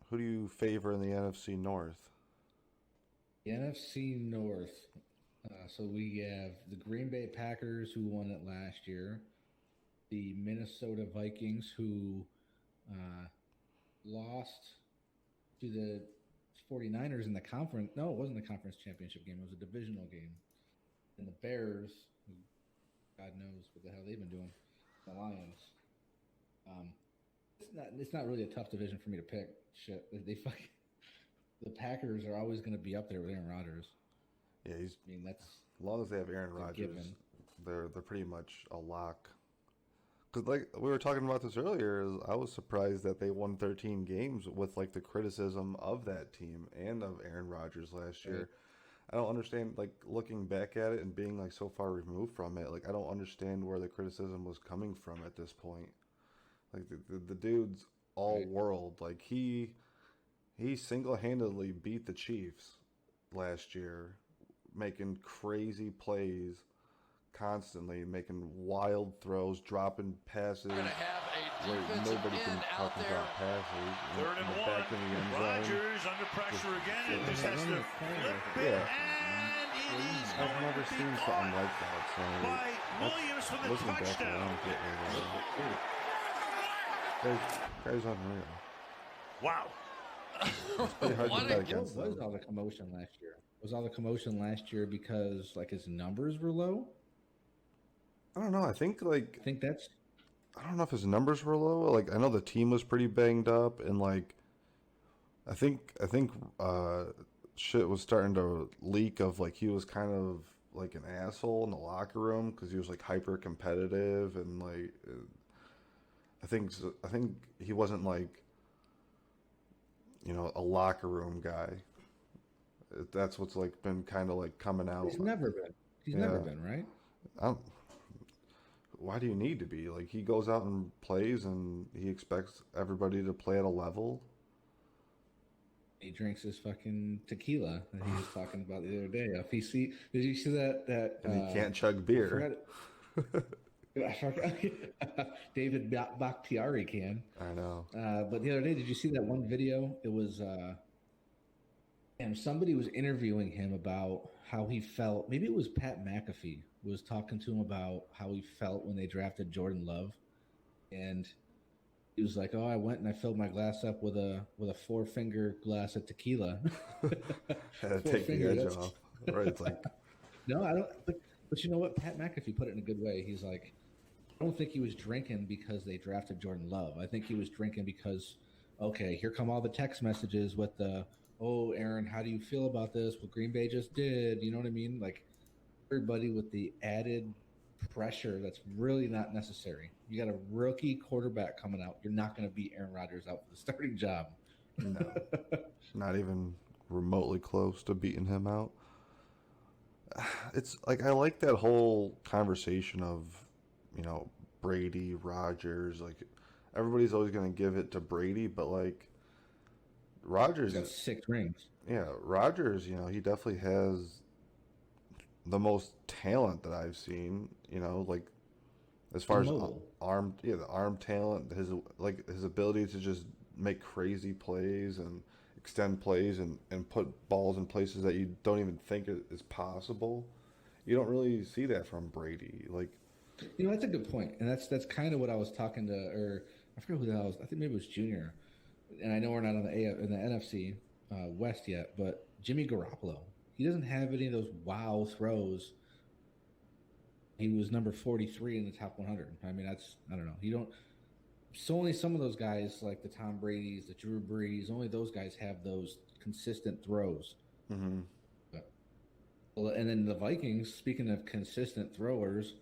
Who do you favor in the NFC North? The NFC North. So we have the Green Bay Packers who won it last year, the Minnesota Vikings who uh, lost to the 49ers in the conference. No, it wasn't a conference championship game. It was a divisional game. And the Bears, who God knows what the hell they've been doing, the Lions. Um, it's not really a tough division for me to pick. Shit, they fucking the Packers are always going to be up there with Aaron Rodgers. Yeah, he's I mean, that's as long as they have Aaron a Rodgers, given. they're pretty much a lock. Because like we were talking about this earlier, I was surprised that they won 13 games with like the criticism of that team and of Aaron Rodgers last Right? year. I don't understand, like looking back at it and being like so far removed from it. Like I don't understand where the criticism was coming from at this point. Like the dude's all Right. world. Like he single handedly beat the Chiefs last year, making crazy plays constantly, making wild throws, dropping Going to passes have a where defensive nobody can end out fucking there. drop passes Third in and the one. back of the end zone. Rodgers under pressure again. Yeah, And just they're has running to the corner flip with it. yeah. And it is I've going never to be seen something caught like that. So by that's Williams for the looking back, I touchdown. don't get it. Guys unreal. Wow. It's pretty hard What to a- bet What against was them. all the commotion last year? Was all the commotion last year because like his numbers were low? I don't know. I think I like think that's I don't know if his numbers were low. Like I know the team was pretty banged up, and like I think shit was starting to leak of like he was kind of like an asshole in the locker room because he was like hyper competitive and like I think he wasn't like a locker room guy. That's what's like been kind of like coming he's out. never been. He's never Yeah, been, right? I don't, why do you need to be like he goes out and plays and he expects everybody to play at a level. He drinks his fucking tequila that he was talking about the other day. If he see, did you see that And he can't chug I beer. forgot I forgot David Bakhtiari can. I know. But the other day, did you see that one video? It was and somebody was interviewing him about how he felt. Maybe it was Pat McAfee was talking to him about how he felt when they drafted Jordan Love, and he was like, "Oh, I went and I filled my glass up with a four finger glass of tequila." Had to Four take the finger. edge That's off. Right? It's like, no, I don't. But you know what? Pat McAfee put it in a good way. He's like, I don't think he was drinking because they drafted Jordan Love. I think he was drinking because, okay, here come all the text messages with the, oh, Aaron, how do you feel about this? What Green Bay just did. You know what I mean? Like everybody with the added pressure that's really not necessary. You got a rookie quarterback coming out. You're not going to beat Aaron Rodgers out for the starting job. no, not even remotely close to beating him out. It's like I like that whole conversation of, Brady, Rogers. Like everybody's always going to give it to Brady, but like He's got Rogers, 6 rings. yeah, Rogers. He definitely has the most talent that I've seen. Like as He's far as mobile. arm, yeah, the arm talent, his ability to just make crazy plays and extend plays and put balls in places that you don't even think is possible. You don't really see that from Brady. Like, That's a good point, and that's kind of what I was talking to, or I forget who the hell was. I think maybe it was Junior, and I know we're not on the in the NFC West yet, but Jimmy Garoppolo, he doesn't have any of those wow throws. He was number 43 in the top 100. I mean, that's I don't know. You don't. So only some of those guys, like the Tom Brady's, the Drew Brees, only those guys have those consistent throws. But, well, and then the Vikings, speaking of consistent throwers,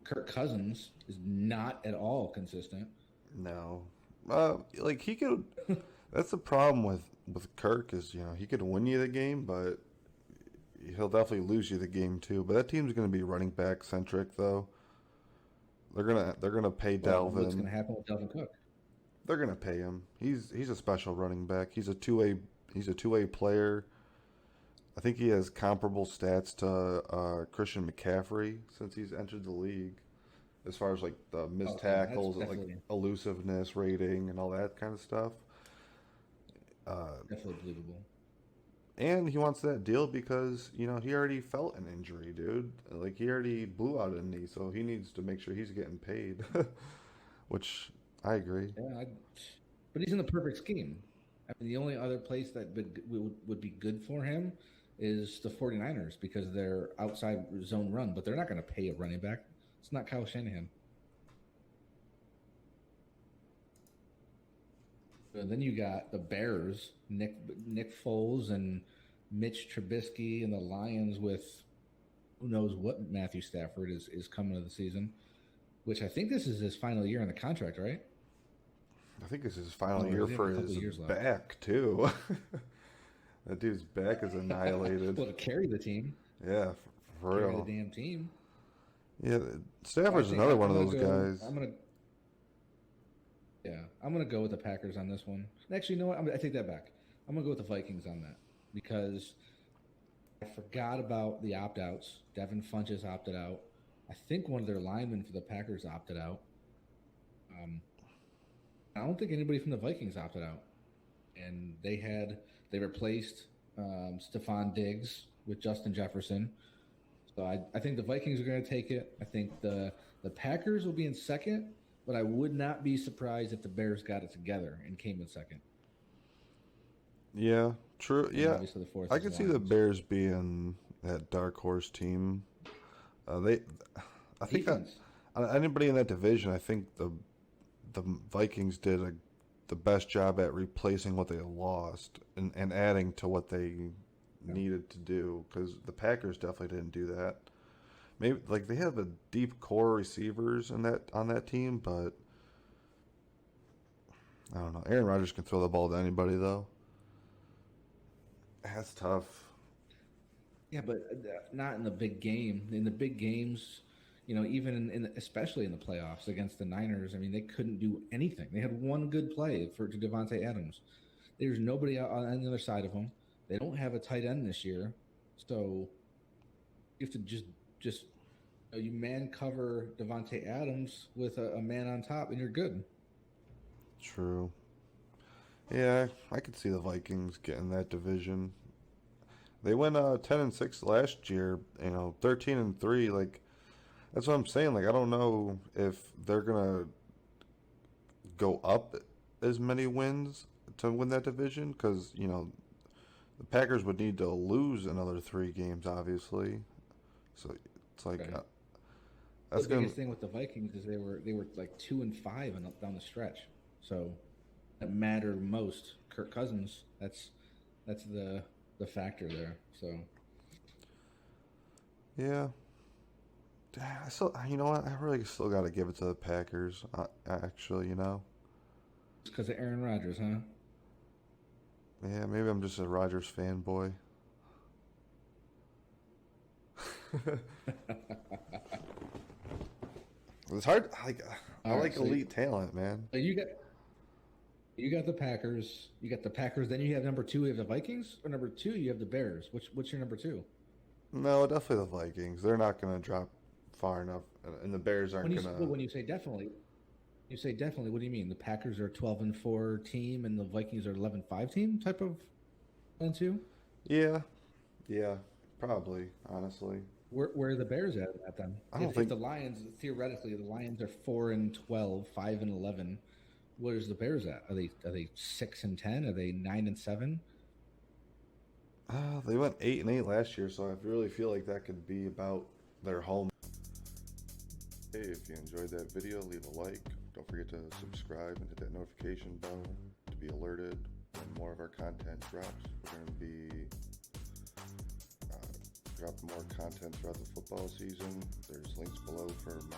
Kirk Cousins is not at all consistent. no, like he could. That's the problem with Kirk is he could win you the game, but he'll definitely lose you the game too. But that team's going to be running back centric though. They're gonna pay Well, what's going Dalvin. to happen with Delvin Cook? They're gonna pay him. He's a special running back. He's a two way player. I think he has comparable stats to Christian McCaffrey since he's entered the league, as far as like the missed Oh, yeah, that's tackles and like definitely elusiveness rating and all that kind of stuff. Definitely believable. And he wants that deal because, he already felt an injury, dude. Like, he already blew out a knee, so he needs to make sure he's getting paid. Which, I agree. Yeah, but he's in the perfect scheme. I mean, the only other place that would be good for him is the 49ers because they're outside zone run, but they're not going to pay a running back. It's not Kyle Shanahan. And then you got the Bears, Nick Foles and Mitch Trubisky, and the Lions with who knows what Matthew Stafford is coming to the season, which I think this is his final year on the contract, right? I think this is his final year for his back, too. That dude's back is annihilated. Well, to carry the team. Yeah, for real. Carry the damn team. Yeah, Stafford's another one of those guys. I'm gonna go with the Packers on this one. Actually, you know what? I take that back. I'm gonna go with the Vikings on that because I forgot about the opt-outs. Devin Funchess opted out. I think one of their linemen for the Packers opted out. I don't think anybody from the Vikings opted out, and they replaced Stephon Diggs with Justin Jefferson. So I think the Vikings are going to take it. I think the Packers will be in second, but I would not be surprised if the Bears got it together and came in second. Yeah, true. And yeah, obviously the fourth I is can the see the Lions. Bears being that dark horse team. I think that anybody in that division, I think the Vikings did the best job at replacing what they lost and adding to what they needed to do, because the Packers definitely didn't do that. Maybe like they have a deep core receivers on that team, but I don't know. Aaron Rodgers can throw the ball to anybody though. That's tough. Yeah, but not in the big game. In the big games, even especially in the playoffs against the Niners, I mean, they couldn't do anything. They had one good play to Devontae Adams. There's nobody on the other side of them. They don't have a tight end this year, so you have to just you man cover Devontae Adams with a man on top, and you're good. True. Yeah, I could see the Vikings getting that division. They went 10-6 last year. 13-3. Like, that's what I'm saying. Like, I don't know if they're gonna go up as many wins to win that division, because the Packers would need to lose another 3 games, obviously. So it's like Right. that's The biggest thing with the Vikings is they were like 2-5 down the stretch, so that mattered most. Kirk Cousins, that's the factor there. So yeah. I still, you know what? I really still got to give it to the Packers. Actually, it's because of Aaron Rodgers, huh? Yeah, maybe I'm just a Rodgers fanboy. It's hard. Like, I like elite talent, man. You got the Packers. You got the Packers. Then you have number 2. You have the Vikings, or number 2 you have the Bears. What's your number 2? No, definitely the Vikings. They're not going to drop far enough, and the Bears aren't going to. When you say definitely, what do you mean? The Packers are a 12-4 team, and the Vikings are 11-5 team type of 1-2. Yeah, probably. Honestly, Where are the Bears at then? I don't If think the Lions, theoretically, the Lions are 4-12, 5-11. Where's the Bears at? Are they 6-10? Are they 9-7? they went 8-8 last year, so I really feel like that could be about their home. Hey, if you enjoyed that video, leave a like. Don't forget to subscribe and hit that notification bell to be alerted when more of our content drops. We're going to be dropping more content throughout the football season. There's links below for my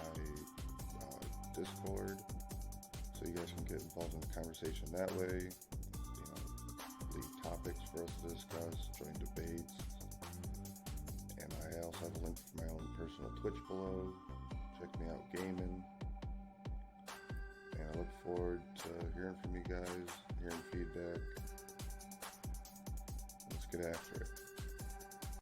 Discord, so you guys can get involved in the conversation that way. Leave topics for us to discuss, join debates, and I also have a link for my own personal Twitch below. Check me out gaming, and I look forward to hearing from you guys, hearing feedback. Let's get after it.